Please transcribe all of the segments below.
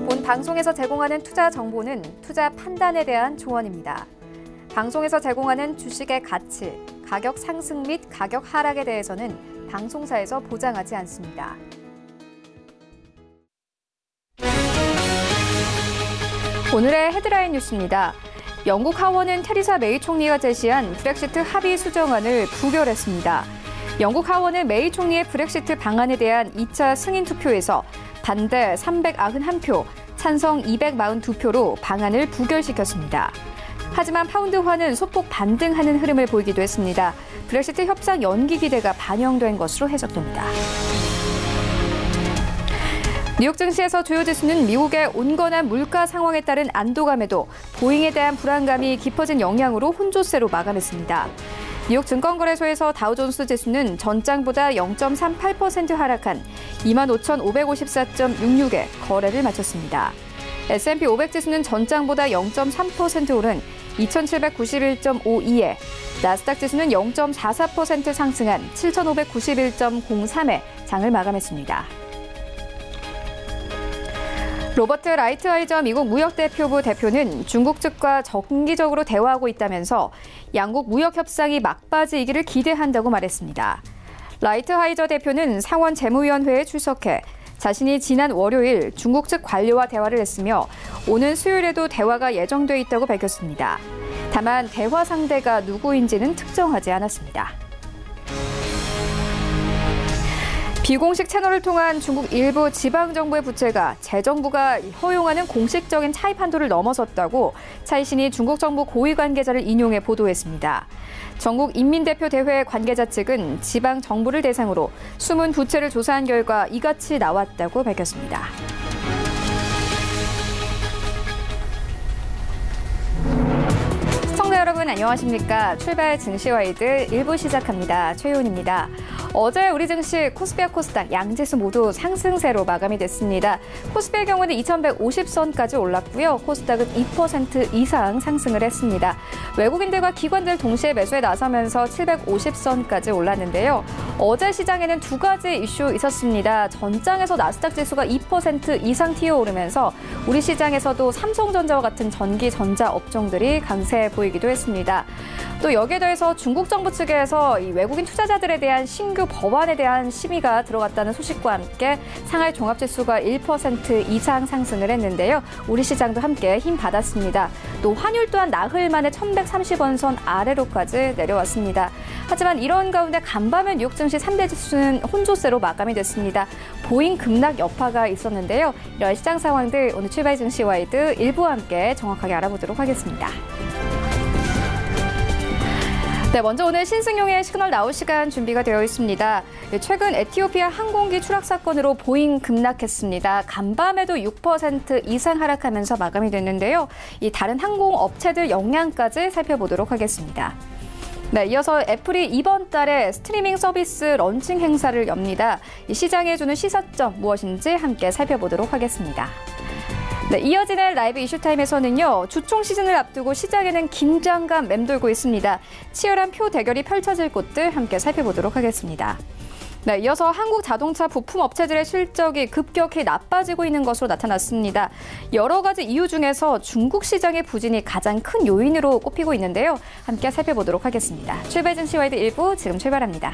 본 방송에서 제공하는 투자 정보는 투자 판단에 대한 조언입니다. 방송에서 제공하는 주식의 가치, 가격 상승 및 가격 하락에 대해서는 방송사에서 보장하지 않습니다. 오늘의 헤드라인 뉴스입니다. 영국 하원은 테리사 메이 총리가 제시한 브렉시트 합의 수정안을 부결했습니다. 영국 하원은 메이 총리의 브렉시트 방안에 대한 2차 승인 투표에서 반대 391표, 찬성 242표로 방안을 부결시켰습니다. 하지만 파운드화는 소폭 반등하는 흐름을 보이기도 했습니다. 브렉시트 협상 연기 기대가 반영된 것으로 해석됩니다. 뉴욕 증시에서 주요 지수는 미국의 온건한 물가 상황에 따른 안도감에도 보잉에 대한 불안감이 깊어진 영향으로 혼조세로 마감했습니다. 뉴욕 증권거래소에서 다우존스 지수는 전장보다 0.38% 하락한 25,554.66에 거래를 마쳤습니다. S&P 500 지수는 전장보다 0.3% 오른 2,791.52에, 나스닥 지수는 0.44% 상승한 7,591.03에 장을 마감했습니다. 로버트 라이트하이저 미국 무역대표부 대표는 중국 측과 정기적으로 대화하고 있다면서 양국 무역 협상이 막바지이기를 기대한다고 말했습니다. 라이트하이저 대표는 상원 재무위원회에 출석해 자신이 지난 월요일 중국 측 관료와 대화를 했으며 오는 수요일에도 대화가 예정돼 있다고 밝혔습니다. 다만 대화 상대가 누구인지는 특정하지 않았습니다. 비공식 채널을 통한 중국 일부 지방정부의 부채가 재정부가 허용하는 공식적인 차입 한도를 넘어섰다고 차이신이 중국 정부 고위 관계자를 인용해 보도했습니다. 전국 인민대표대회 관계자 측은 지방 정부를 대상으로 숨은 부채를 조사한 결과 이같이 나왔다고 밝혔습니다. 시청자 여러분 안녕하십니까? 출발 증시와이드 1부 시작합니다. 최윤입니다. 어제 우리 증시 코스피와 코스닥 양지수 모두 상승세로 마감이 됐습니다. 코스피의 경우는 2150선까지 올랐고요. 코스닥은 2% 이상 상승을 했습니다. 외국인들과 기관들 동시에 매수에 나서면서 750선까지 올랐는데요. 어제 시장에는 두 가지 이슈 있었습니다. 전장에서 나스닥 지수가 2% 이상 튀어오르면서 우리 시장에서도 삼성전자와 같은 전기 전자 업종들이 강세 보이기도 했습니다. 또 여기에 더해서 중국 정부 측에서 이 외국인 투자자들에 대한 신규 법안에 대한 심의가 들어갔다는 소식과 함께 상하이 종합지수가 1% 이상 상승을 했는데요. 우리 시장도 함께 힘받았습니다. 또 환율 또한 나흘 만에 1130원 선 아래로까지 내려왔습니다. 하지만 이런 가운데 간밤에 뉴욕 증시 3대 지수는 혼조세로 마감이 됐습니다. 보잉 급락 여파가 있었는데요. 이런 시장 상황들 오늘 출발 증시와이드 일부와 함께 정확하게 알아보도록 하겠습니다. 네, 먼저 오늘 신승용의 시그널 나올 시간 준비가 되어 있습니다. 최근 에티오피아 항공기 추락 사건으로 보잉 급락했습니다. 간밤에도 6% 이상 하락하면서 마감이 됐는데요. 이 다른 항공업체들 영향까지 살펴보도록 하겠습니다. 네, 이어서 애플이 이번 달에 스트리밍 서비스 런칭 행사를 엽니다. 이 시장에 주는 시사점 무엇인지 함께 살펴보도록 하겠습니다. 네, 이어지는 라이브 이슈타임에서는요. 주총 시즌을 앞두고 시장에는 긴장감 맴돌고 있습니다. 치열한 표 대결이 펼쳐질 곳들 함께 살펴보도록 하겠습니다. 네, 이어서 한국 자동차 부품 업체들의 실적이 급격히 나빠지고 있는 것으로 나타났습니다. 여러 가지 이유 중에서 중국 시장의 부진이 가장 큰 요인으로 꼽히고 있는데요. 함께 살펴보도록 하겠습니다. 출발 증시와이드 1부 지금 출발합니다.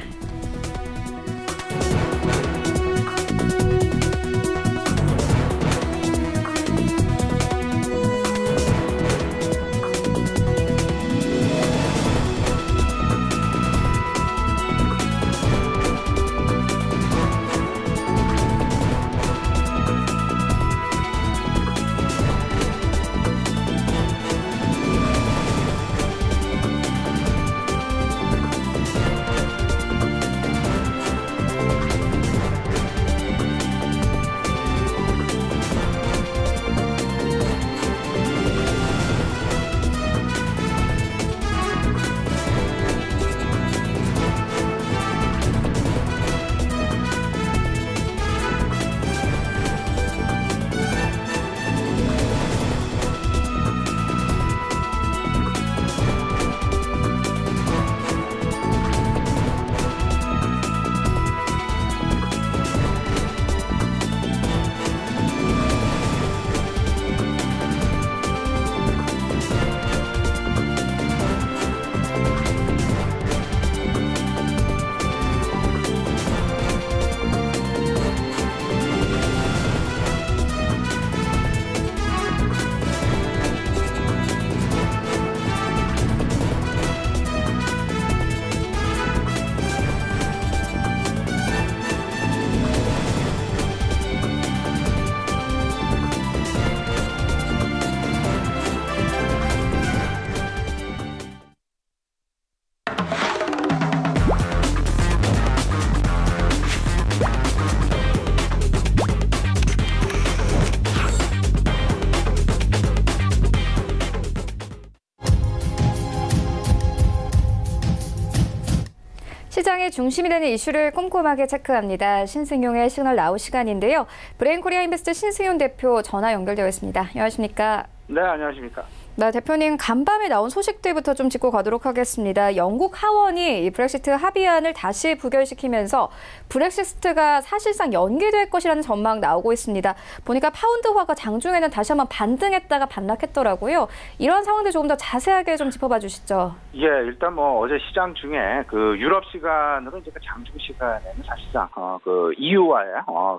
시장의 중심이 되는 이슈를 꼼꼼하게 체크합니다. 신승용의 시그널 나우 시간인데요. 브레인코리아 인베스트 신승용 대표 전화 연결되어 있습니다. 안녕하십니까? 네, 안녕하십니까? 네, 대표님 간밤에 나온 소식들부터 좀 짚고 가도록 하겠습니다. 영국 하원이 이 브렉시트 합의안을 다시 부결시키면서 브렉시트가 사실상 연기될 것이라는 전망 나오고 있습니다. 보니까 파운드화가 장중에는 다시 한번 반등했다가 반락했더라고요. 이런 상황들 조금 더 자세하게 좀 짚어봐 주시죠. 예, 일단 뭐 어제 시장 중에 그 유럽 시간으로 이제 그 장중 시간에는 사실상 그 EU와의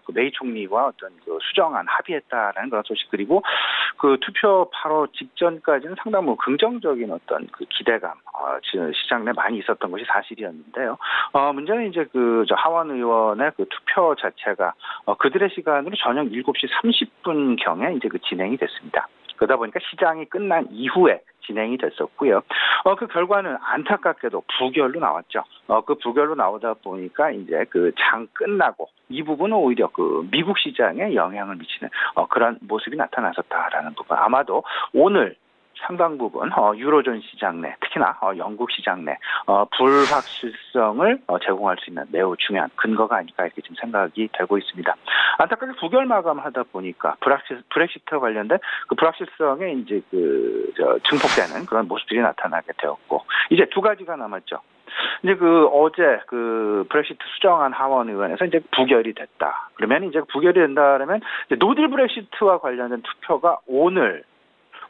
그 메이 총리와 어떤 그 수정안 합의했다라는 그런 소식, 그리고 그 투표 바로 직전까지는 상당히 뭐 긍정적인 어떤 그 기대감 시장 내 많이 있었던 것이 사실이었는데요. 문제는 이제 그 하원 의원의 그 투표 자체가 그들의 시간으로 저녁 7시 30분 경에 이제 그 진행이 됐습니다. 그러다 보니까 시장이 끝난 이후에 진행이 됐었고요. 그 결과는 안타깝게도 부결로 나왔죠. 그 부결로 나오다 보니까 이제 그 장 끝나고 이 부분은 오히려 그 미국 시장에 영향을 미치는 그런 모습이 나타났었다라는 부분. 아마도 오늘 상당 부분 유로존 시장 내, 특히나 영국 시장 내 불확실성을 제공할 수 있는 매우 중요한 근거가 아닐까 이렇게 지금 생각이 되고 있습니다. 안타깝게 부결 마감하다 보니까 브렉시트와 관련된 그 불확실성에 이제 증폭되는 그런 모습들이 나타나게 되었고, 이제 두 가지가 남았죠. 이제 그 어제 그 브렉시트 수정안 하원 의원에서 이제 부결이 됐다. 그러면 이제 부결이 된다면 노딜 브렉시트와 관련된 투표가 오늘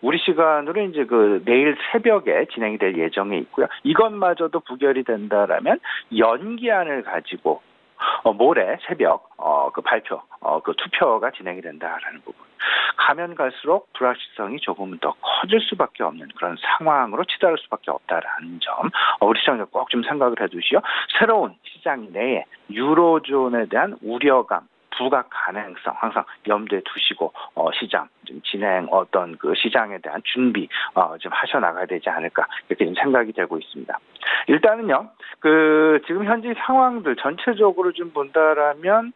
우리 시간으로 이제 그 내일 새벽에 진행이 될 예정에 있고요. 이것마저도 부결이 된다라면 연기안을 가지고 모레 새벽 그 발표 그 투표가 진행이 된다라는 부분. 가면 갈수록 불확실성이 조금 더 커질 수밖에 없는 그런 상황으로 치달을 수밖에 없다라는 점, 우리 시장에 꼭 좀 생각을 해두시오. 새로운 시장 내에 유로존에 대한 우려감, 부각 가능성 항상 염두에 두시고 시장 좀 진행 어떤 그 시장에 대한 준비 좀 하셔 나가야 되지 않을까 이렇게 좀 생각이 되고 있습니다. 일단은요, 그 지금 현재 상황들 전체적으로 좀 본다라면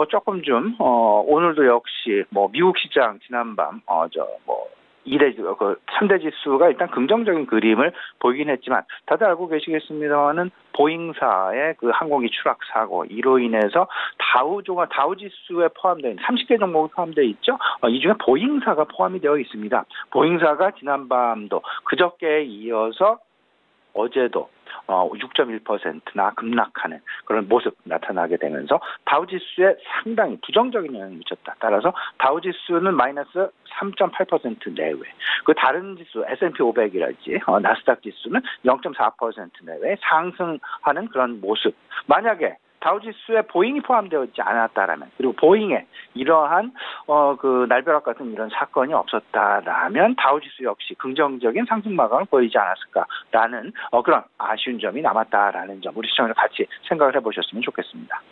조금 좀 오늘도 역시 뭐 미국 시장 지난밤 3대 지수가 일단 긍정적인 그림을 보이긴 했지만, 다들 알고 계시겠습니다만은 보잉사의 그 항공기 추락 사고 이로 인해서 다우 지수에 포함되어 있는 30개 종목이 포함되어 있죠. 이 중에 보잉사가 포함이 되어 있습니다. 보잉사가 지난밤도 그저께에 이어서 어제도 6.1%나 급락하는 그런 모습 나타나게 되면서 다우지수에 상당히 부정적인 영향을 미쳤다. 따라서 다우지수는 마이너스 3.8% 내외. 그 다른 지수 S&P 500이랄지 나스닥 지수는 0.4% 내외 상승하는 그런 모습. 만약에 다우지수에 보잉이 포함되어 있지 않았다라면, 그리고 보잉에 이러한 그 날벼락 같은 이런 사건이 없었다라면 다우지수 역시 긍정적인 상승 마감을 보이지 않았을까라는 그런 아쉬운 점이 남았다라는 점, 우리 시청자 같이 생각을 해보셨으면 좋겠습니다.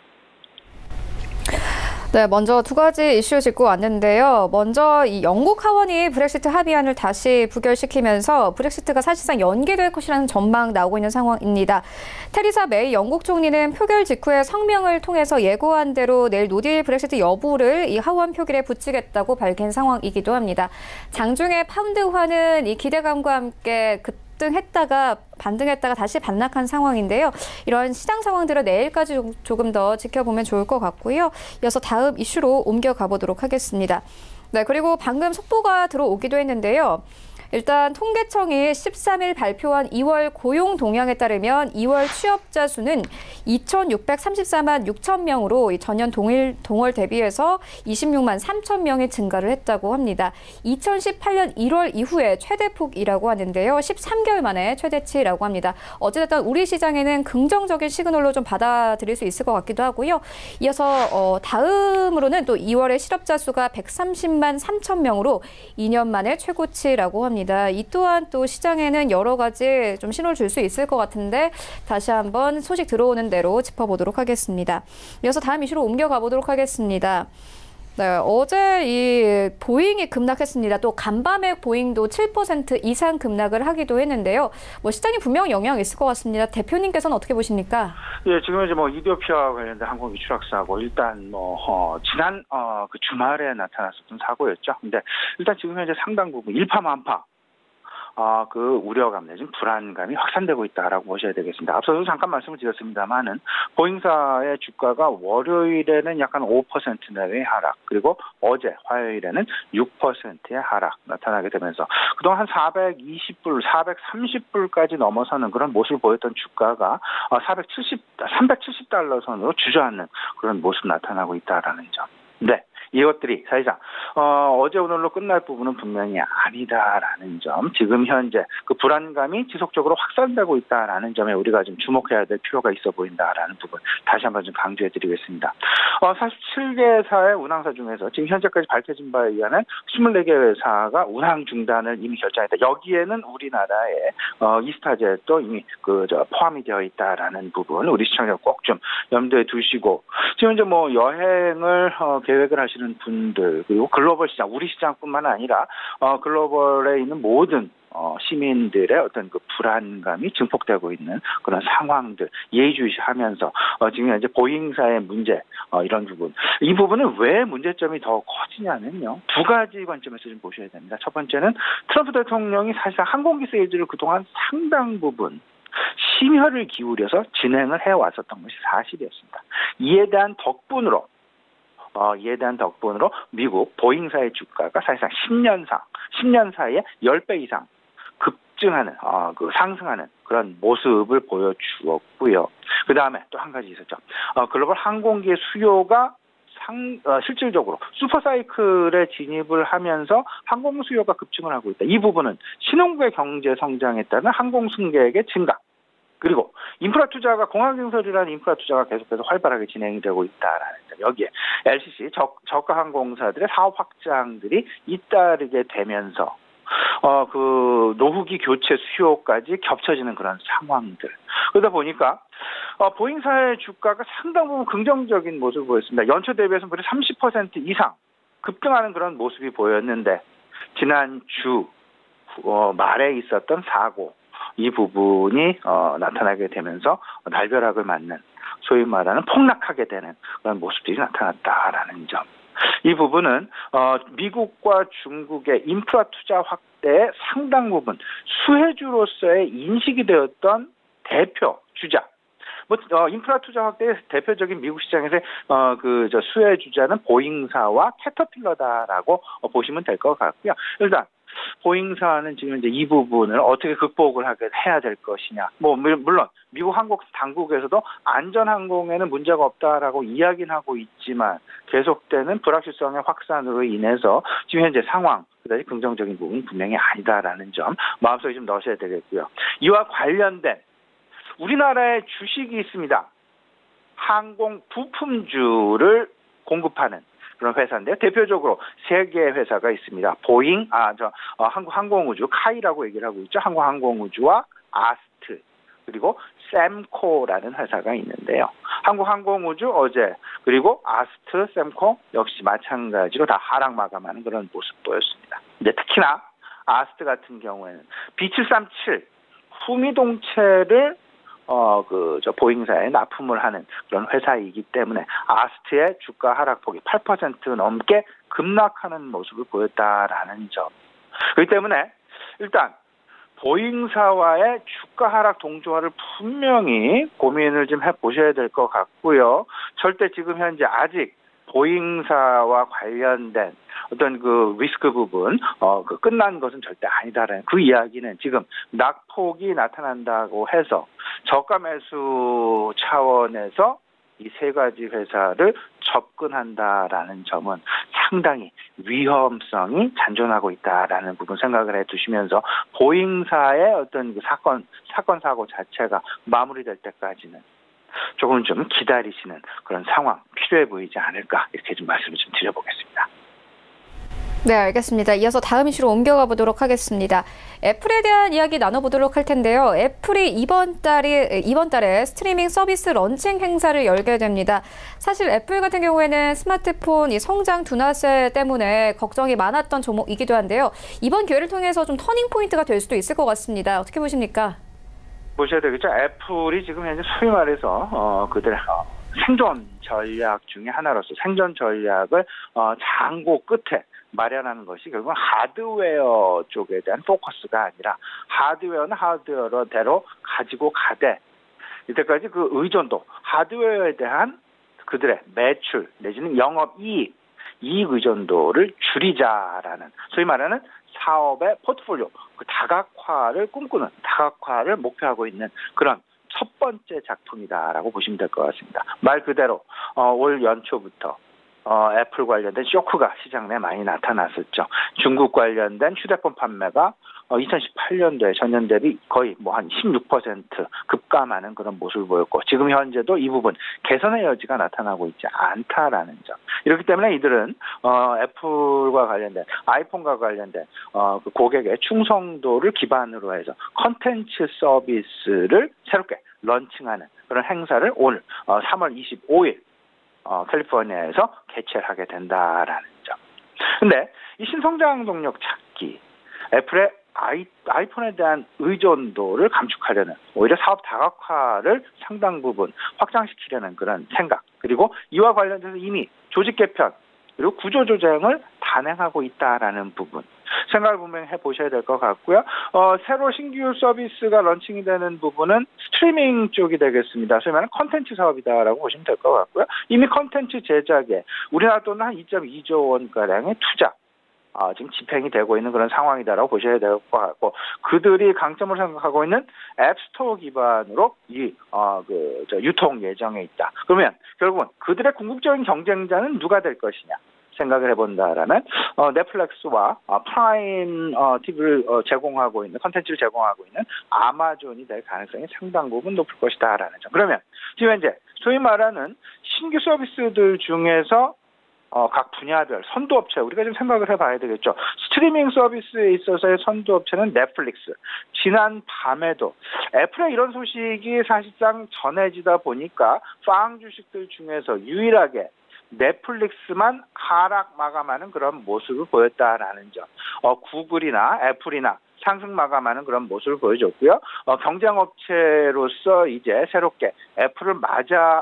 네, 먼저 두 가지 이슈 짚고 왔는데요. 먼저 이 영국 하원이 브렉시트 합의안을 다시 부결시키면서 브렉시트가 사실상 연기될 것이라는 전망 나오고 있는 상황입니다. 테리사 메이 영국 총리는 표결 직후에 성명을 통해서 예고한 대로 내일 노딜 브렉시트 여부를 이 하원 표결에 붙이겠다고 밝힌 상황이기도 합니다. 장중에 파운드화는 이 기대감과 함께 급등했다가 반등했다가 다시 반락한 상황인데요. 이런 시장 상황들을 내일까지 조금 더 지켜보면 좋을 것 같고요. 이어서 다음 이슈로 옮겨가 보도록 하겠습니다. 네, 그리고 방금 속보가 들어오기도 했는데요. 일단 통계청이 13일 발표한 2월 고용 동향에 따르면 2월 취업자 수는 2,634만 6천 명으로 전년 동월 대비해서 26만 3천 명이 증가를 했다고 합니다. 2018년 1월 이후에 최대폭이라고 하는데요. 13개월 만에 최대치라고 합니다. 어쨌든 우리 시장에는 긍정적인 시그널로 좀 받아들일 수 있을 것 같기도 하고요. 이어서 다음으로는 또 2월에 실업자 수가 130만 3천 명으로 2년 만에 최고치라고 합니다. 이 또한 또 시장에는 여러 가지 좀 신호를 줄 수 있을 것 같은데 다시 한번 소식 들어오는 대로 짚어보도록 하겠습니다. 이어서 다음 이슈로 옮겨가 보도록 하겠습니다. 네, 어제 이 보잉이 급락했습니다. 또 간밤에 보잉도 7% 이상 급락을 하기도 했는데요. 뭐 시장에 분명 영향이 있을 것 같습니다. 대표님께서는 어떻게 보십니까? 예, 지금 이제 뭐 이디오피아와 관련된 항공기 추락 사고, 일단 뭐 지난 그 주말에 나타났었던 사고였죠. 근데 일단 지금 현재 상당 부분 일파만파 그 우려감 내지는 불안감이 확산되고 있다라고 보셔야 되겠습니다. 앞서도 잠깐 말씀을 드렸습니다만은 보잉사의 주가가 월요일에는 약간 5% 내외의 하락, 그리고 어제 화요일에는 6%의 하락 나타나게 되면서 그동안 한 420불, 430불까지 넘어서는 그런 모습을 보였던 주가가 370달러 선으로 주저앉는 그런 모습 나타나고 있다라는 점. 네. 이것들이 사실상 어제 오늘로 끝날 부분은 분명히 아니다라는 점, 지금 현재 그 불안감이 지속적으로 확산되고 있다라는 점에 우리가 좀 주목해야 될 필요가 있어 보인다라는 부분 다시 한번 좀 강조해드리겠습니다. 47개사의 운항사 중에서 지금 현재까지 밝혀진 바에 의하면 24개 회사가 운항 중단을 이미 결정했다. 여기에는 우리나라의 이스타젯도 이미 포함이 되어 있다라는 부분 우리 시청자 꼭 좀 염두에 두시고, 지금 이제 뭐 여행을 계획을 하시는 분들, 그리고 글로벌 시장, 우리 시장뿐만 아니라 글로벌에 있는 모든 시민들의 어떤 그 불안감이 증폭되고 있는 그런 상황들 예의주시하면서 지금 현재 보잉사의 문제, 이런 부분, 이 부분은 왜 문제점이 더 커지냐면요, 두 가지 관점에서 좀 보셔야 됩니다. 첫 번째는 트럼프 대통령이 사실상 항공기 세일즈를 그동안 상당 부분 심혈을 기울여서 진행을 해왔었던 것이 사실이었습니다. 이에 대한 덕분으로 미국 보잉사의 주가가 사실상 10년 사이에 10배 이상 급증하는, 상승하는 그런 모습을 보여주었고요. 그 다음에 또 한 가지 있었죠. 글로벌 항공기의 수요가 실질적으로 슈퍼사이클에 진입을 하면서 항공 수요가 급증을 하고 있다. 이 부분은 신흥국의 경제 성장에 따른 항공 승객의 증가, 그리고 인프라 투자가, 공항건설이라는 인프라 투자가 계속해서 활발하게 진행이 되고 있다라는 점, 여기에 LCC 저가 항공사들의 사업 확장들이 잇따르게 되면서 그 노후기 교체 수요까지 겹쳐지는 그런 상황들. 그러다 보니까 보잉사의 주가가 상당 부분 긍정적인 모습을 보였습니다. 연초 대비해서 무려 30% 이상 급등하는 그런 모습이 보였는데, 지난주 말에 있었던 사고, 이 부분이 나타나게 되면서 날벼락을 맞는, 소위 말하는 폭락하게 되는 그런 모습들이 나타났다라는 점. 이 부분은 미국과 중국의 인프라 투자 확대에 상당 부분 수혜주로서의 인식이 되었던 대표 주자. 인프라 투자 확대의 대표적인 미국 시장에서의 수혜주자는 보잉사와 캐터필러다라고 보시면 될 것 같고요. 일단 보잉사는 지금 이제 이 부분을 어떻게 극복을 해야 될 것이냐. 물론 미국 항공 당국에서도 안전항공에는 문제가 없다라고 이야기는 하고 있지만, 계속되는 불확실성의 확산으로 인해서 지금 현재 상황, 그다지 긍정적인 부분은 분명히 아니다라는 점 마음속에 좀 넣으셔야 되겠고요. 이와 관련된 우리나라의 주식이 있습니다. 항공 부품주를 공급하는 그런 회사인데요. 대표적으로 세 개의 회사가 있습니다. 보잉, 한국항공우주, 카이라고 얘기를 하고 있죠. 한국항공우주와 아스트, 그리고 샘코라는 회사가 있는데요. 한국항공우주 어제, 그리고 아스트, 샘코 역시 마찬가지로 다 하락 마감하는 그런 모습 보였습니다. 근데 특히나 아스트 같은 경우에는 B737 후미동체를 보잉사에 납품을 하는 그런 회사이기 때문에 아스트의 주가 하락폭이 8% 넘게 급락하는 모습을 보였다라는 점. 그렇기 때문에 일단 보잉사와의 주가 하락 동조화를 분명히 고민을 좀 해보셔야 될 것 같고요. 절대 지금 현재 아직 보잉사와 관련된 어떤 그 리스크 부분, 끝난 것은 절대 아니다라는 그 이야기는, 지금 낙폭이 나타난다고 해서 저가 매수 차원에서 이 세 가지 회사를 접근한다라는 점은 상당히 위험성이 잔존하고 있다라는 부분 생각을 해두시면서, 보잉사의 어떤 그 사건 사고 자체가 마무리될 때까지는 조금 좀 기다리시는 그런 상황 필요해 보이지 않을까, 이렇게 좀 말씀을 좀 드려보겠습니다. 네, 알겠습니다. 이어서 다음 이슈로 옮겨가 보도록 하겠습니다. 애플에 대한 이야기 나눠보도록 할 텐데요. 애플이 이번 달에 스트리밍 서비스 런칭 행사를 열게 됩니다. 사실 애플 같은 경우에는 스마트폰 성장 둔화세 때문에 걱정이 많았던 종목이기도 한데요. 이번 기회를 통해서 좀 터닝 포인트가 될 수도 있을 것 같습니다. 어떻게 보십니까? 보셔야 되겠죠. 애플이 지금 현재 소위 말해서 그들의 생존 전략 중에 하나로서 생존 전략을 장고 끝에 마련하는 것이 결국은 하드웨어 쪽에 대한 포커스가 아니라 하드웨어는 하드웨어대로 가지고 가되 이때까지 그 의존도, 하드웨어에 대한 그들의 매출 내지는 영업이익, 이익 의존도를 줄이자라는, 소위 말하는 사업의 포트폴리오, 그 다각화를 꿈꾸는, 다각화를 목표하고 있는 그런 첫 번째 작품이다라고 보시면 될 것 같습니다. 말 그대로 올 연초부터 애플 관련된 쇼크가 시장 내에 많이 나타났었죠. 중국 관련된 휴대폰 판매가 2018년도에 전년 대비 거의 한 16% 급감하는 그런 모습을 보였고, 지금 현재도 이 부분 개선의 여지가 나타나고 있지 않다라는 점. 이렇기 때문에 이들은 애플과 관련된, 아이폰과 관련된 그 고객의 충성도를 기반으로 해서 컨텐츠 서비스를 새롭게 런칭하는 그런 행사를 오늘 3월 25일 캘리포니아에서 개최를 하게 된다라는 점. 근데 이 신성장 동력 찾기, 애플의 아이폰에 대한 의존도를 감축하려는, 오히려 사업 다각화를 상당 부분 확장시키려는 그런 생각, 그리고 이와 관련돼서 이미 조직 개편 그리고 구조조정을 단행하고 있다라는 부분, 생각을 분명히 해보셔야 될 것 같고요. 새로 신규 서비스가 런칭이 되는 부분은 스트리밍 쪽이 되겠습니다. 소위 말하는 컨텐츠 사업이다라고 보시면 될 것 같고요. 이미 컨텐츠 제작에 우리나라 돈은 한 2.2조 원가량의 투자 지금 집행이 되고 있는 그런 상황이다라고 보셔야 될 것 같고, 그들이 강점을 생각하고 있는 앱스토어 기반으로 유통 예정에 있다. 그러면 결국은 그들의 궁극적인 경쟁자는 누가 될 것이냐 생각을 해본다라면 넷플릭스와 프라임 TV를 제공하고 있는, 컨텐츠를 제공하고 있는 아마존이 될 가능성이 상당 부분 높을 것이다라는 점. 그러면 지금 현재 소위 말하는 신규 서비스들 중에서 각 분야별 선도업체, 우리가 좀 생각을 해봐야 되겠죠. 스트리밍 서비스에 있어서의 선도업체는 넷플릭스. 지난 밤에도 애플의 이런 소식이 사실상 전해지다 보니까 빵 주식들 중에서 유일하게 넷플릭스만 하락 마감하는 그런 모습을 보였다라는 점. 구글이나 애플이나 상승 마감하는 그런 모습을 보여줬고요. 경쟁업체로서 이제 새롭게 애플을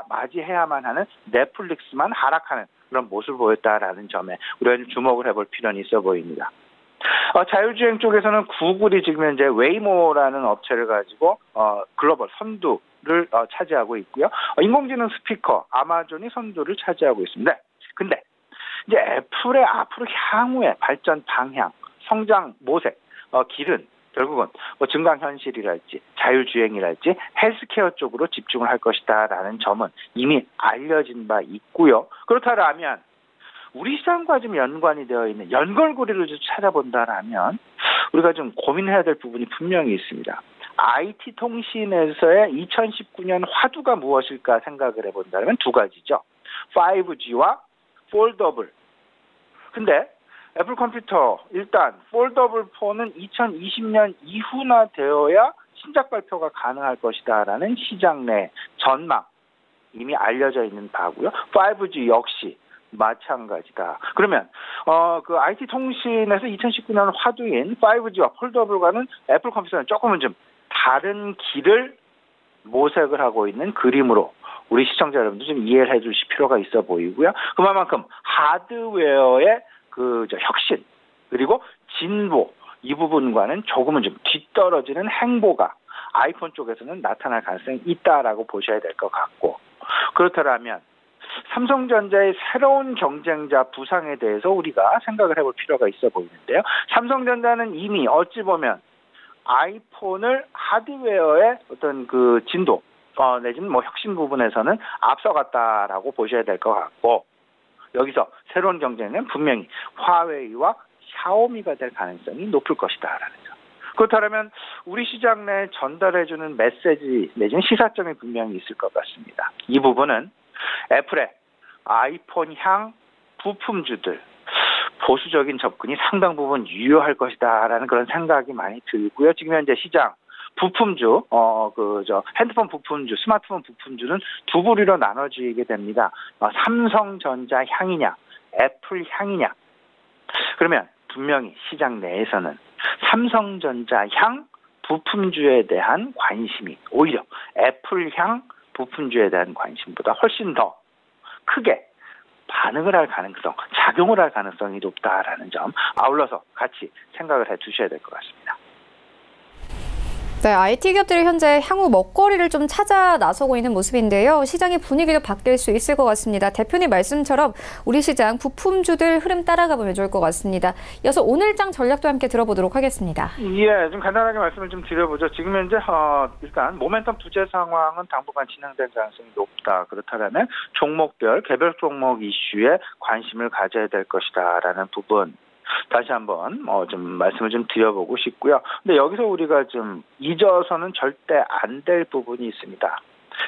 맞이해야만 하는 넷플릭스만 하락하는 그런 모습을 보였다라는 점에 우리가 좀 주목을 해볼 필요는 있어 보입니다. 자율주행 쪽에서는 구글이 지금 현재 웨이모라는 업체를 가지고 글로벌 선두를 차지하고 있고요. 인공지능 스피커 아마존이 선두를 차지하고 있습니다. 근데 이제 애플의 앞으로 향후의 발전 방향, 성장 모색, 길은 결국은 증강현실이랄지 자율주행이랄지 헬스케어 쪽으로 집중을 할 것이다라는 점은 이미 알려진 바 있고요. 그렇다면 우리 시장과 좀 연관이 되어 있는 연결고리를 좀 찾아본다라면 우리가 좀 고민해야 될 부분이 분명히 있습니다. IT 통신에서의 2019년 화두가 무엇일까 생각을 해본다면 두 가지죠. 5G와 폴더블. 근데 애플 컴퓨터 일단 폴더블 4는 2020년 이후나 되어야 신작 발표가 가능할 것이다라는 시장 내 전망 이미 알려져 있는 바고요. 5G 역시 마찬가지다. 그러면 그 IT 통신에서 2019년 화두인 5G와 폴더블과는 애플 컴퓨터는 조금은 좀 다른 길을 모색을 하고 있는 그림으로 우리 시청자 여러분도 좀 이해를 해주실 필요가 있어 보이고요. 그만큼 하드웨어의 혁신 그리고 진보 이 부분과는 조금은 좀 뒤떨어지는 행보가 아이폰 쪽에서는 나타날 가능성이 있다라고 보셔야 될 것 같고, 그렇다면 삼성전자의 새로운 경쟁자 부상에 대해서 우리가 생각을 해볼 필요가 있어 보이는데요. 삼성전자는 이미 어찌 보면 아이폰을 하드웨어의 어떤 그 진도 내지는 혁신 부분에서는 앞서갔다라고 보셔야 될 것 같고, 여기서 새로운 경쟁은 분명히 화웨이와 샤오미가 될 가능성이 높을 것이다라는 점. 그렇다면 우리 시장 내에 전달해주는 메시지 내지는 시사점이 분명히 있을 것 같습니다. 이 부분은 애플의 아이폰향 부품주들 보수적인 접근이 상당 부분 유효할 것이다라는 그런 생각이 많이 들고요. 지금 현재 시장 부품주, 핸드폰 부품주, 스마트폰 부품주는 두 부류로 나눠지게 됩니다. 삼성전자 향이냐, 애플 향이냐. 그러면 분명히 시장 내에서는 삼성전자 향 부품주에 대한 관심이 오히려 애플 향 부품주에 대한 관심보다 훨씬 더 크게 반응을 할 가능성, 작용을 할 가능성이 높다라는 점 아울러서 같이 생각을 해 두셔야 될 것 같습니다. 네, IT 기업들이 현재 향후 먹거리를 좀 찾아 나서고 있는 모습인데요. 시장의 분위기도 바뀔 수 있을 것 같습니다. 대표님 말씀처럼 우리 시장 부품주들 흐름 따라가 보면 좋을 것 같습니다. 이어서 오늘장 전략도 함께 들어보도록 하겠습니다. 예, 좀 간단하게 말씀을 좀 드려보죠. 지금 현재 일단 모멘텀 부재 상황은 당분간 진행될 가능성이 높다. 그렇다면 종목별, 개별 종목 이슈에 관심을 가져야 될 것이다라는 부분. 다시 한번 좀 말씀을 좀 드려보고 싶고요. 근데 여기서 우리가 좀 잊어서는 절대 안 될 부분이 있습니다.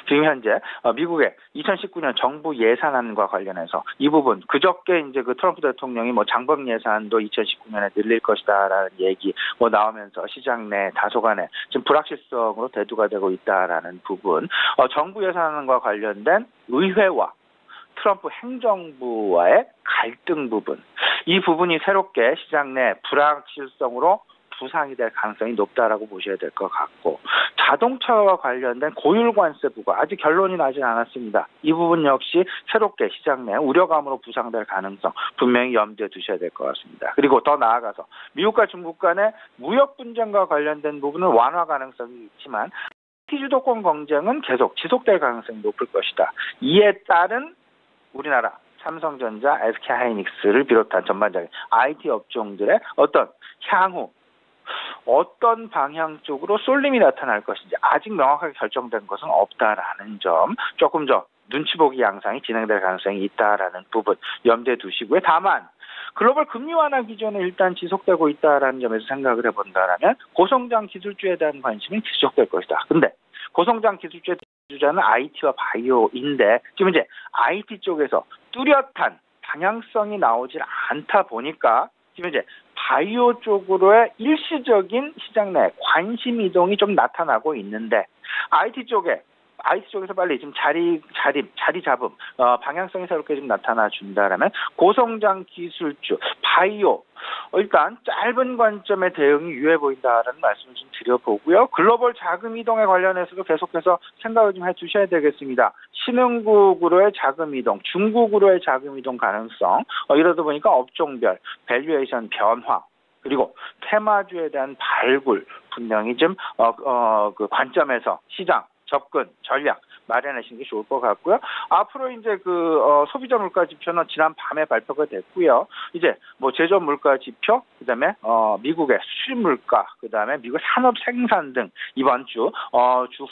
지금 현재 미국의 2019년 정부 예산안과 관련해서 이 부분 그저께 이제 그 트럼프 대통령이 장범 예산도 2019년에 늘릴 것이다라는 얘기 나오면서 시장 내 다소간에 지금 불확실성으로 대두가 되고 있다라는 부분, 정부 예산안과 관련된 의회와 트럼프 행정부와의 갈등 부분, 이 부분이 새롭게 시장 내 불확실성으로 부상이 될 가능성이 높다라고 보셔야 될 것 같고, 자동차와 관련된 고율관세 부과 아직 결론이 나지 않았습니다. 이 부분 역시 새롭게 시장 내 우려감으로 부상될 가능성 분명히 염두에 두셔야 될 것 같습니다. 그리고 더 나아가서 미국과 중국 간의 무역 분쟁과 관련된 부분은 완화 가능성이 있지만 주도권 경쟁은 계속 지속될 가능성이 높을 것이다. 이에 따른 우리나라 삼성전자, SK하이닉스를 비롯한 전반적인 IT 업종들의 어떤 향후 어떤 방향 쪽으로 쏠림이 나타날 것인지 아직 명확하게 결정된 것은 없다라는 점, 조금 더 눈치 보기 양상이 진행될 가능성이 있다라는 부분 염두에 두시고요. 다만 글로벌 금리 완화 기조는 일단 지속되고 있다라는 점에서 생각을 해본다라면 고성장 기술주에 대한 관심이 지속될 것이다. 근데 고성장 기술주의 주자는 IT와 바이오인데 지금 이제 IT 쪽에서 뚜렷한 방향성이 나오질 않다 보니까 지금 이제 바이오 쪽으로의 일시적인 시장 내 관심 이동이 좀 나타나고 있는데 IT 쪽에서 빨리 좀 자리 잡음, 방향성이 새롭게 좀 나타나 준다라면 고성장 기술주, 바이오, 일단 짧은 관점의 대응이 유효해 보인다라는 말씀을 좀 드려보고요. 글로벌 자금 이동에 관련해서도 계속해서 생각을 좀 해주셔야 되겠습니다. 신흥국으로의 자금 이동, 중국으로의 자금 이동 가능성, 이러다 보니까 업종별 밸류에이션 변화, 그리고 테마주에 대한 발굴 분명히 좀 그 관점에서 시장 접근 전략 마련하시는 게 좋을 것 같고요. 앞으로 이제 소비자 물가 지표는 지난 밤에 발표가 됐고요. 이제 제조업 물가 지표, 그다음에 미국의 수출 물가, 그다음에 미국 산업 생산 등 이번 주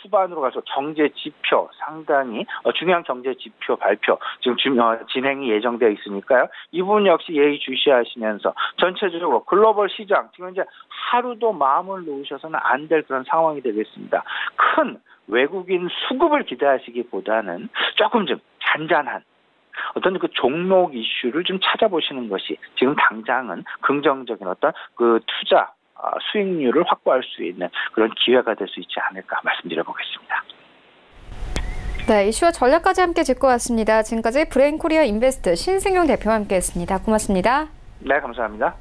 후반으로 가서 경제 지표 상당히 중요한 경제 지표 발표 지금 진행이 예정되어 있으니까요. 이 부분 역시 예의 주시하시면서 전체적으로 글로벌 시장 지금 이제 하루도 마음을 놓으셔서는 안 될 그런 상황이 되겠습니다. 큰 외국인 수급을 기대하시기보다는 조금 좀 잔잔한 어떤 그 종목 이슈를 좀 찾아보시는 것이 지금 당장은 긍정적인 어떤 그 투자 수익률을 확보할 수 있는 그런 기회가 될 수 있지 않을까 말씀드려보겠습니다. 네, 이슈와 전략까지 함께 짚고 왔습니다. 지금까지 브레인코리아 인베스트 신승용 대표와 함께했습니다. 고맙습니다. 네, 감사합니다.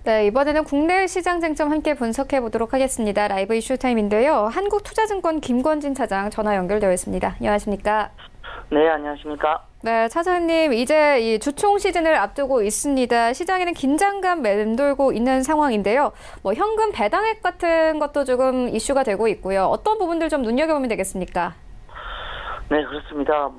네, 이번에는 국내 시장 쟁점 함께 분석해 보도록 하겠습니다. 라이브 이슈 타임인데요. 한국투자증권 김권진 차장 전화 연결되어 있습니다. 안녕하십니까? 네, 안녕하십니까? 네, 차장님, 이제 이 주총 시즌을 앞두고 있습니다. 시장에는 긴장감 맴돌고 있는 상황인데요. 현금 배당액 같은 것도 조금 이슈가 되고 있고요. 어떤 부분들 좀 눈여겨보면 되겠습니까? 네, 그렇습니다.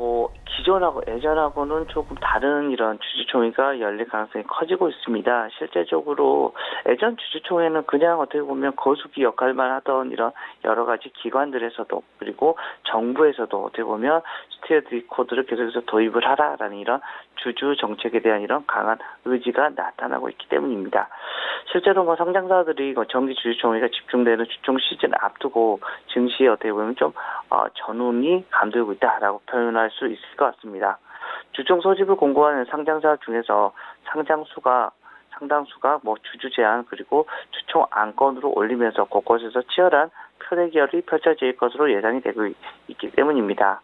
기존하고 예전하고는 조금 다른 이런 주주총회가 열릴 가능성이 커지고 있습니다. 실제적으로 예전 주주총회는 그냥 어떻게 보면 거수기 역할만 하던 이런 여러 가지 기관들에서도 그리고 정부에서도 어떻게 보면 스테어드 코드를 계속해서 도입을 하라라는 이런 주주 정책에 대한 이런 강한 의지가 나타나고 있기 때문입니다. 실제로 상장사들이 정기 주주총회가 집중되는 주총 시즌 앞두고 증시에 어떻게 보면 좀 전운이 감돌고 있다라고 표현할 수 있을 것 같습니다. 주총 소집을 공고하는 상장사 중에서 상당수가 주주 제한 그리고 주총 안건으로 올리면서 곳곳에서 치열한 표대결이 펼쳐질 것으로 예상이 되고 있기 때문입니다.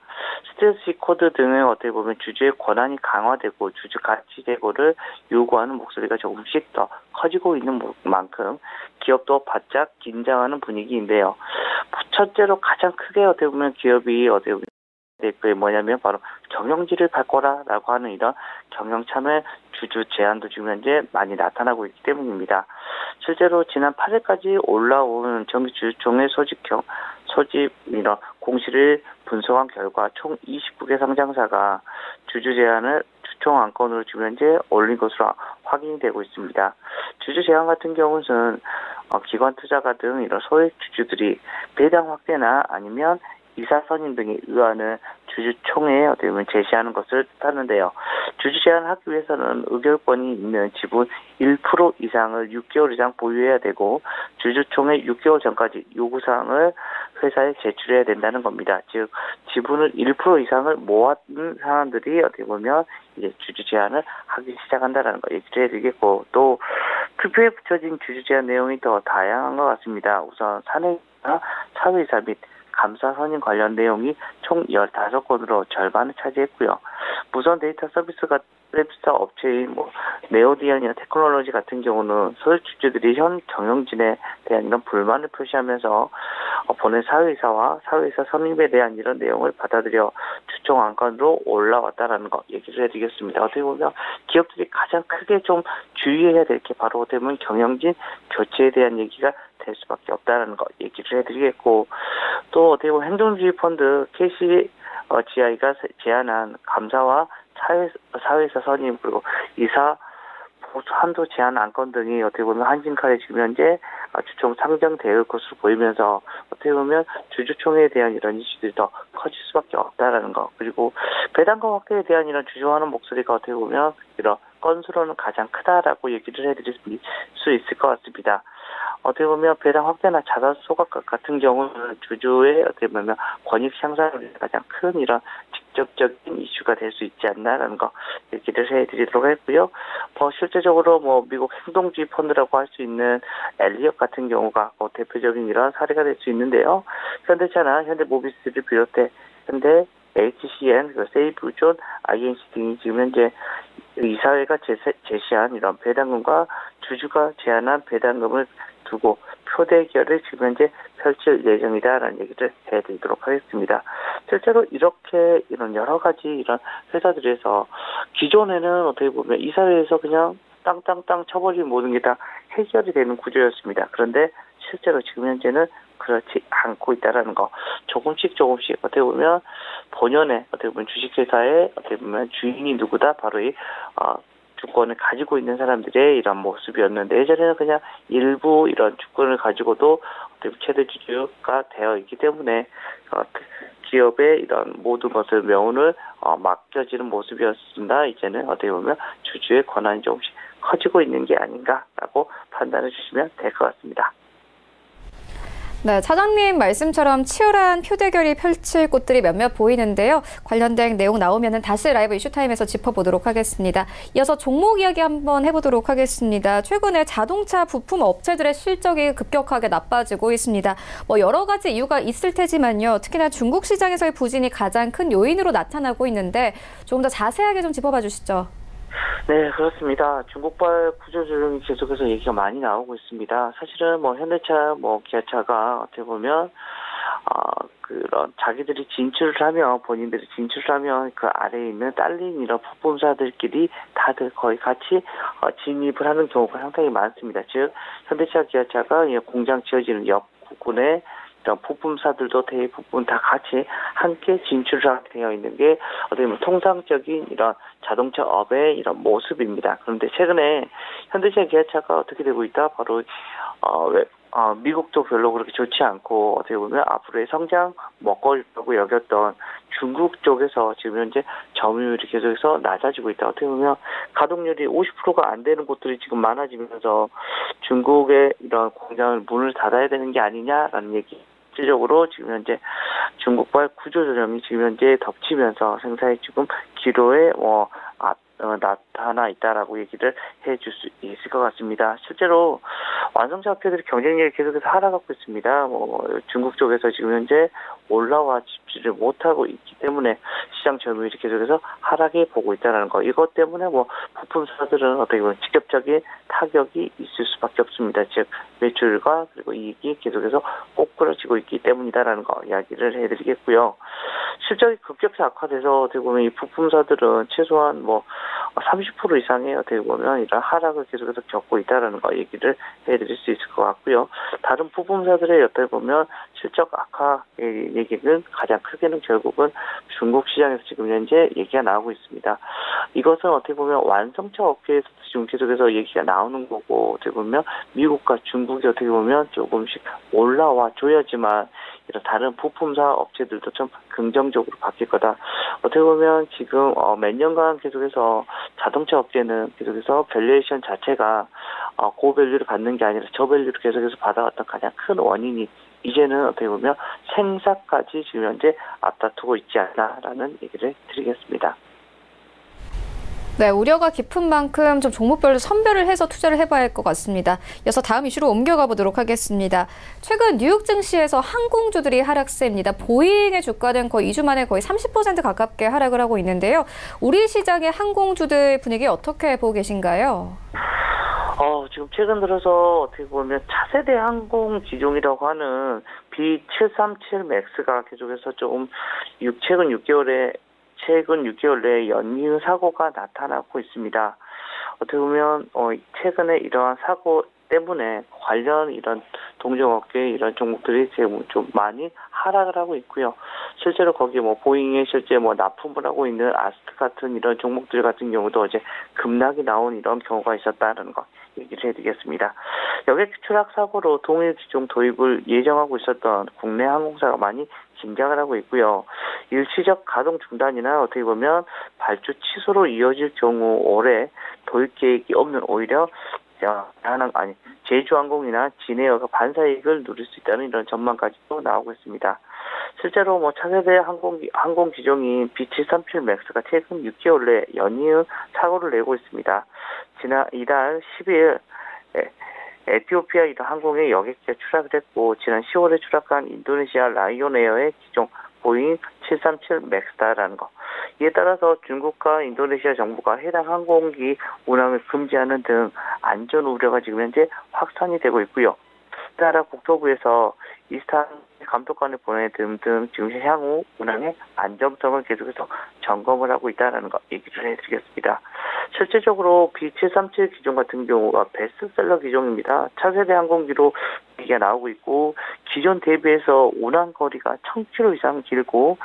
스텔스 코드 등의 어떻게 보면 주주의 권한이 강화되고 주주 가치 제고를 요구하는 목소리가 조금씩 더 커지고 있는 만큼 기업도 바짝 긴장하는 분위기인데요. 첫째로 가장 크게 어떻게 보면 기업이 어떻게 보면 그게 뭐냐면 바로 경영지를 바꿔라라고 하는 이런 경영참여 주주 제안도 지금 현재 많이 나타나고 있기 때문입니다. 실제로 지난 8일까지 올라온 정기주주총회 소집 이런 공시를 분석한 결과 총 29개 상장사가 주주 제안을 주총 안건으로 지금 현재 올린 것으로 확인이 되고 있습니다. 주주 제안 같은 경우는 기관 투자가 등 이런 소액 주주들이 배당 확대나 아니면 이사 선임 등에 의하는 주주총회에 어떻게 보면 제시하는 것을 뜻하는데요. 주주 제안하기 위해서는 의결권이 있는 지분 1% 이상을 6개월 이상 보유해야 되고 주주총회 6개월 전까지 요구사항을 회사에 제출해야 된다는 겁니다. 즉 지분을 1% 이상을 모았는 사람들이 어떻게 보면 이제 주주 제안을 하기 시작한다는 거 얘기를 해드리겠고, 또 투표에 붙여진 주주 제안 내용이 더 다양한 것 같습니다. 우선 사내이사, 사회이사 및 감사 선임 관련 내용이 총 15건으로 절반을 차지했고요. 무선 데이터 서비스 업체인 네오디안이나 테크놀로지 같은 경우는 소액 주주들이 현 경영진에 대한 이런 불만을 표시하면서 본회 사회이사와 사회이사 선임에 대한 이런 내용을 받아들여 주총 안건으로 올라왔다라는 거 얘기를 해드리겠습니다. 어떻게 보면 기업들이 가장 크게 좀 주의해야 될 게 바로 어떻게 보면 경영진 교체에 대한 얘기가 될 수밖에 없다는 거 얘기를 해드리겠고, 또 어떻게 보면 행동주의 펀드 KCGI가 제안한 감사와 사회이사 선임 그리고 이사 한도 제한 안건 등이 어떻게 보면 한진칼에 지금 현재 주총 상정될 것으로 보이면서 어떻게 보면 주주총회에 대한 이런 이슈들이 더 커질 수밖에 없다라는 거, 그리고 배당금 확대에 대한 이런 주저하는 목소리가 어떻게 보면 이런 건수로는 가장 크다라고 얘기를 해드릴 수 있을 것 같습니다. 어떻게 보면 배당 확대나 자산 소각각 같은 경우는 주주의 어떻게 보면 권익 향상을 위해 가장 큰 이런 직접적인 이슈가 될 수 있지 않나라는 거 얘기를 해드리도록 했고요. 실제적으로 미국 행동주의 펀드라고 할 수 있는 엘리엇 같은 경우가 대표적인 이런 사례가 될 수 있는데요. 현대차나 현대모비스를 비롯해 현대 HCN, 세이브존, INC 등이 지금 현재 이사회가 제시한 이런 배당금과 주주가 제안한 배당금을 두고 표대결을 지금 현재 펼칠 예정이다라는 얘기를 해드리도록 하겠습니다. 실제로 이렇게 이런 여러 가지 이런 회사들에서 기존에는 어떻게 보면 이사회에서 그냥 땅땅땅 쳐버리는 모든 게 다 해결이 되는 구조였습니다. 그런데 실제로 지금 현재는 그렇지 않고 있다라는 거, 조금씩 어떻게 보면 본연의 어떻게 보면 주식회사의 어떻게 보면 주인이 누구다, 바로 이 주권을 가지고 있는 사람들의 이런 모습이었는데, 예전에는 그냥 일부 이런 주권을 가지고도 최대 주주가 되어 있기 때문에 기업의 이런 모든 것을 명운을 맡겨지는 모습이었습니다. 이제는 어떻게 보면 주주의 권한이 조금씩 커지고 있는 게 아닌가라고 판단해 주시면 될 것 같습니다. 네, 차장님 말씀처럼 치열한 표대결이 펼칠 곳들이 몇몇 보이는데요. 관련된 내용 나오면 다시 라이브 이슈타임에서 짚어보도록 하겠습니다. 이어서 종목 이야기 한번 해보도록 하겠습니다. 최근에 자동차 부품 업체들의 실적이 급격하게 나빠지고 있습니다. 여러 가지 이유가 있을 테지만요. 특히나 중국 시장에서의 부진이 가장 큰 요인으로 나타나고 있는데 조금 더 자세하게 좀 짚어봐 주시죠. 네, 그렇습니다. 중국발 구조조정이 계속해서 얘기가 많이 나오고 있습니다. 사실은 현대차, 기아차가 어떻게 보면 그런 자기들이 본인들이 진출하면 그 아래에 있는 딸린 이런 부품사들끼리 다들 거의 같이 진입을 하는 경우가 상당히 많습니다. 즉 현대차, 기아차가 공장 지어지는 옆 부근에 이런 부품사들도 대부분 다 같이 함께 진출하게 되어 있는 게 어떻게 보면 통상적인 이런 자동차 업의 이런 모습입니다. 그런데 최근에 현대차, 기아차가 어떻게 되고 있다? 바로 미국도 별로 그렇게 좋지 않고 어떻게 보면 앞으로의 성장 먹거리라고 여겼던 중국 쪽에서 지금 현재 점유율이 계속해서 낮아지고 있다. 어떻게 보면 가동률이 50%가 안 되는 곳들이 지금 많아지면서 중국의 이런 공장을 문을 닫아야 되는 게 아니냐라는 얘기. 실질적으로 지금 현재 중국발 구조조정이 지금 현재 덮치면서 생산이 지금 기로에 나타나 있다라고 얘기를 해줄 수 있을 것 같습니다. 실제로 완성차 업체들이 경쟁력이 계속해서 하락하고 있습니다. 중국 쪽에서 지금 현재 올라와 집지를 못하고 있기 때문에 시장 점유율이 계속해서 하락해 보고 있다는 거. 이것 때문에 부품사들은 어떻게 보면 직접적인 타격이 있을 수밖에 없습니다. 즉 매출과 그리고 이익이 계속해서 꼬꾸라지고 있기 때문이다라는 거 이야기를 해드리겠고요. 실적이 급격히 악화돼서 어떻게 보면 이 부품사들은 최소한 30% 이상의 어떻게 보면 이런 하락을 계속해서 겪고 있다라는 거 얘기를 해드릴 수 있을 것 같고요. 다른 부품사들의 어떻게 보면 실적 악화의 얘기는 가장 크게는 결국은 중국 시장에서 지금 현재 얘기가 나오고 있습니다. 이것은 어떻게 보면 완성차 업계에서 지금 계속해서 얘기가 나오는 거고 어떻게 보면 미국과 중국이 어떻게 보면 조금씩 올라와 줘야지만 이런 다른 부품사 업체들도 좀 긍정적으로 바뀔 거다. 어떻게 보면 지금 몇 년간 계속해서 자동차 업계는 계속해서 밸류에이션 자체가 고밸류를 받는 게 아니라 저밸류를 계속해서 받아왔던 가장 큰 원인이 이제는 어떻게 보면 생사까지 지금 현재 앞다투고 있지 않나라는 얘기를 드리겠습니다. 네, 우려가 깊은 만큼 좀 종목별로 선별을 해서 투자를 해봐야 할 것 같습니다. 이어서 다음 이슈로 옮겨가 보도록 하겠습니다. 최근 뉴욕 증시에서 항공주들이 하락세입니다. 보잉의 주가는 거의 2주 만에 거의 30% 가깝게 하락을 하고 있는데요. 우리 시장의 항공주들 분위기 어떻게 보고 계신가요? 지금 최근 들어서 어떻게 보면 차세대 항공 기종이라고 하는 B737 맥스가 계속해서 조금 최근 6개월 내에 연이은 사고가 나타나고 있습니다. 어떻게 보면 최근에 이러한 사고 때문에 관련 이런 동종업계의 이런 종목들이 좀 많이 하락을 하고 있고요. 실제로 거기 보잉에 실제 납품을 하고 있는 아스트 같은 이런 종목들 같은 경우도 어제 급락이 나온 이런 경우가 있었다는 거 얘기를 해드리겠습니다. 여객 추락 사고로 동일 기종 도입을 예정하고 있었던 국내 항공사가 많이 긴장을 하고 있고요. 일시적 가동 중단이나 어떻게 보면 발주 취소로 이어질 경우 올해 도입 계획이 없는 오히려 제주항공이나 진에어가 반사이익을 누릴 수 있다는 이런 전망까지도 나오고 있습니다. 실제로 차세대 항공 기종인 B737 맥스가 최근 6개월 내 연이은 사고를 내고 있습니다. 이달 12일 에티오피아 이런 항공의 여객기가 추락을 했고 지난 10월에 추락한 인도네시아 라이온에어의 기종 보잉 737 맥스다라는 거. 이에 따라서 중국과 인도네시아 정부가 해당 항공기 운항을 금지하는 등 안전 우려가 지금 현재 확산이 되고 있고요. 나라 국토부에서 이스탄 감독관을 보내 등등 지금 향후 운항의 안정성을 계속해서 점검을 하고 있다는 거 얘기를 해드리겠습니다. 실질적으로 B737 기종 같은 경우가 베스트셀러 기종입니다. 차세대 항공기로 얘기가 나오고 있고 기존 대비해서 운항 거리가 1000km 이상 길고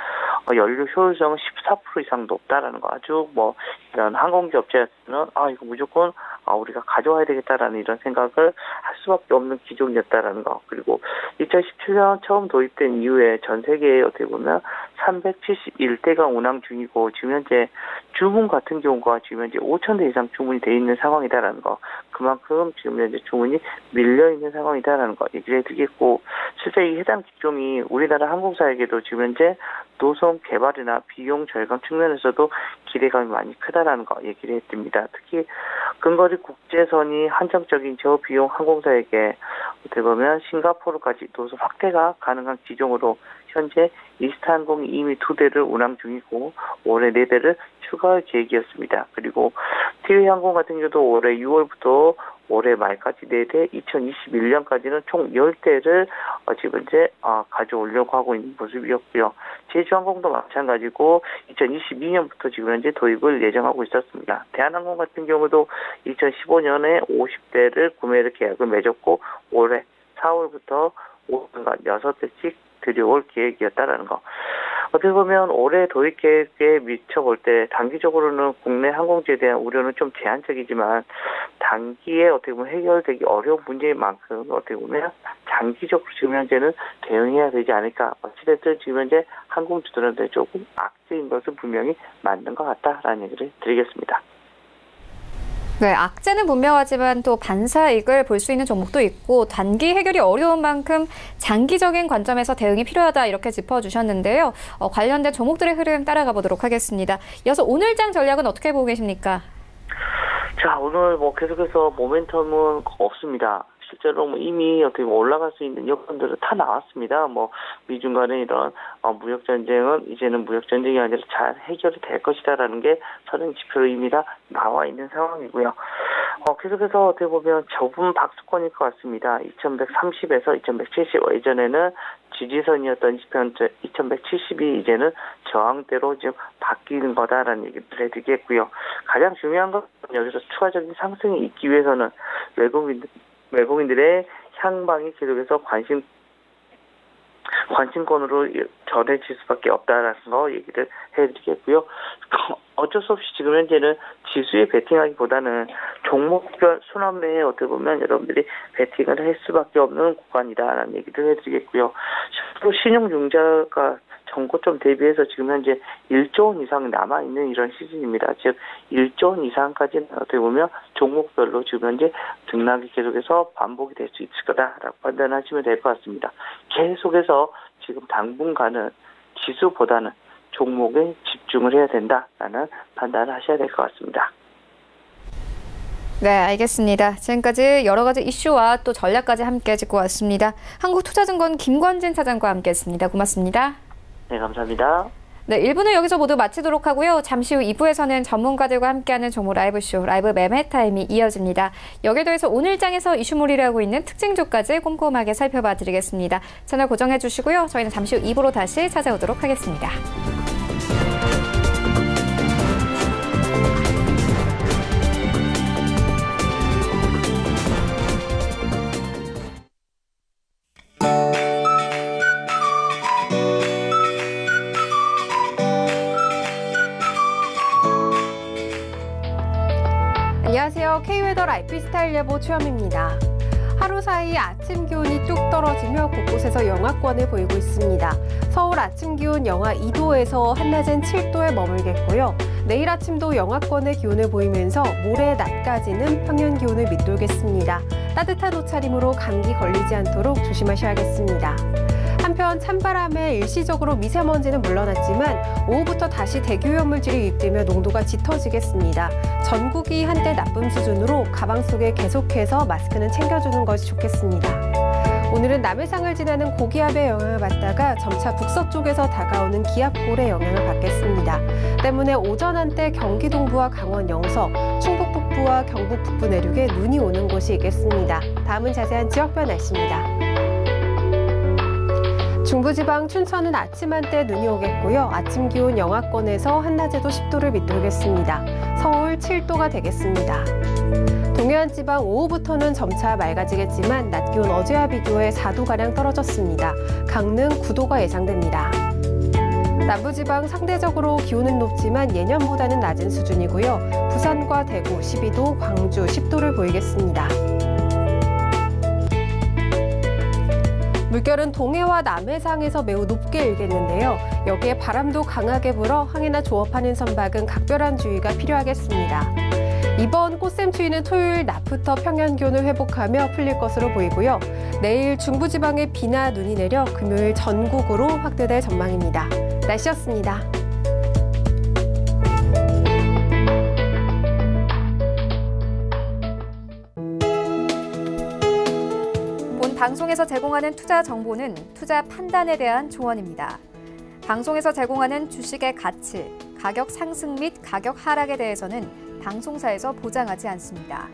연료 효율성은 14% 이상 높다라는 거. 아주 이런 항공기 업체에서는 이거 무조건 우리가 가져와야 되겠다라는 이런 생각을 할 수밖에 없는 기종이었다라는 거. 그리고 2017년 처음 도입된 이후에 전 세계에 어떻게 보면 371대가 운항 중이고 지금 현재 주문 같은 경우가 지금 현재 5,000대 이상 주문이 돼 있는 상황이다라는 거. 그만큼 지금 현재 주문이 밀려 있는 상황이다라는 거 얘기를 해드리겠고 실제 이 해당 기종이 우리나라 항공사에게도 지금 현재 노선 개발이나 비용 절감 측면에서도 기대감이 많이 크다라는 거 얘기를 해드립니다. 특히 근거리 국제선이 한정적인 저비용 항공사에게 어떻게 보면 싱가포르까지 노선 확대가 가능한 기종으로 현재 이스타항공이 이미 2대를 운항 중이고 올해 4대를 추가할 계획이었습니다. 그리고 티웨이항공 같은 경우도 올해 6월부터 올해 말까지 4대, 2021년까지는 총 10대를 지금 현재 가져오려고 하고 있는 모습이었고요. 제주항공도 마찬가지고 2022년부터 지금 현재 도입을 예정하고 있었습니다. 대한항공 같은 경우도 2015년에 50대를 구매를 계약을 맺었고 올해 4월부터 5년간 6대씩 들여올 계획이었다라는 거. 어떻게 보면 올해 도입 계획에 미쳐볼 때 단기적으로는 국내 항공주에 대한 우려는 좀 제한적이지만 단기에 어떻게 보면 해결되기 어려운 문제인 만큼 어떻게 보면 장기적으로 지금 현재는 대응해야 되지 않을까. 어찌됐든 지금 현재 항공주들한테 조금 악재인 것은 분명히 맞는 것 같다라는 얘기를 드리겠습니다. 네, 악재는 분명하지만 또 반사이익을 볼 수 있는 종목도 있고 단기 해결이 어려운 만큼 장기적인 관점에서 대응이 필요하다 이렇게 짚어주셨는데요. 관련된 종목들의 흐름 따라가 보도록 하겠습니다. 이어서 오늘장 전략은 어떻게 보고 계십니까? 자, 오늘 계속해서 모멘텀은 없습니다. 실제로 이미 어떻게 올라갈 수 있는 여건들은 다 나왔습니다. 미중 간의 이런 무역 전쟁은 이제는 무역 전쟁이 아니라 잘 해결이 될 것이다라는 게 선행 지표로 이미 다 나와 있는 상황이고요. 계속해서 어떻게 보면 좁은 박스권일 것 같습니다. 2130에서 2170 예전에는 지지선이었던 2170이 이제는 저항대로 지금 바뀌는 거다라는 얘기를 해드리겠고요. 가장 중요한 건 여기서 추가적인 상승이 있기 위해서는 외국인들의 향방이 계속해서 관심권으로 전해질 수밖에 없다라는 거 얘기를 해드리겠고요. 어쩔 수 없이 지금 현재는 지수에 베팅하기보다는 종목별 순환매에 어떻게 보면 여러분들이 베팅을 할 수밖에 없는 구간이다라는 얘기를 해드리겠고요. 실제로 신용융자가 전고점 대비해서 지금 현재 1조 원 이상 남아있는 이런 시즌입니다. 즉 1조 원 이상까지는 어떻게 보면 종목별로 지금 현재 등락이 계속해서 반복이 될 수 있을 거다라고 판단하시면 될 것 같습니다. 계속해서 지금 당분간은 지수보다는 종목에 집중을 해야 된다라는 판단을 하셔야 될 것 같습니다. 네, 알겠습니다. 지금까지 여러 가지 이슈와 또 전략까지 함께 짚고 왔습니다. 한국투자증권 김관진 차장과 함께했습니다. 고맙습니다. 네, 감사합니다. 네, 1부는 여기서 모두 마치도록 하고요. 잠시 후 2부에서는 전문가들과 함께하는 종목 라이브쇼, 라이브 매매 타임이 이어집니다. 여기에 더해서 오늘장에서 이슈몰이를 하고 있는 특징주까지 꼼꼼하게 살펴봐 드리겠습니다. 채널 고정해 주시고요. 저희는 잠시 후 2부로 다시 찾아오도록 하겠습니다. 안녕하세요. K웨더 라이프스타일 예보 최현미입니다. 하루 사이 아침 기온이 뚝 떨어지며 곳곳에서 영하권을 보이고 있습니다. 서울 아침 기온 영하 2도에서 한낮엔 7도에 머물겠고요. 내일 아침도 영하권의 기온을 보이면서 모레 낮까지는 평년 기온을 밑돌겠습니다. 따뜻한 옷차림으로 감기 걸리지 않도록 조심하셔야겠습니다. 한편 찬바람에 일시적으로 미세먼지는 물러났지만 오후부터 다시 대기오염물질이 유입되며 농도가 짙어지겠습니다. 전국이 한때 나쁨 수준으로 가방 속에 계속해서 마스크는 챙겨주는 것이 좋겠습니다. 오늘은 남해상을 지나는 고기압의 영향을 받다가 점차 북서쪽에서 다가오는 기압골의 영향을 받겠습니다. 때문에 오전 한때 경기 동부와 강원 영서, 충북 북부와 경북 북부 내륙에 눈이 오는 곳이 있겠습니다. 다음은 자세한 지역별 날씨입니다. 중부지방 춘천은 아침 한때 눈이 오겠고요. 아침 기온 영하권에서 한낮에도 10도를 밑돌겠습니다. 서울 7도가 되겠습니다. 동해안 지방 오후부터는 점차 맑아지겠지만 낮 기온 어제와 비교해 4도가량 떨어졌습니다. 강릉 9도가 예상됩니다. 남부지방 상대적으로 기온은 높지만 예년보다는 낮은 수준이고요. 부산과 대구 12도, 광주 10도를 보이겠습니다. 물결은 동해와 남해상에서 매우 높게 일겠는데요. 여기에 바람도 강하게 불어 항해나 조업하는 선박은 각별한 주의가 필요하겠습니다. 이번 꽃샘추위는 토요일 낮부터 평년 기온을 회복하며 풀릴 것으로 보이고요. 내일 중부지방에 비나 눈이 내려 금요일 전국으로 확대될 전망입니다. 날씨였습니다. 방송에서 제공하는 투자 정보는 투자 판단에 대한 조언입니다. 방송에서 제공하는 주식의 가치, 가격 상승 및 가격 하락에 대해서는 방송사에서 보장하지 않습니다.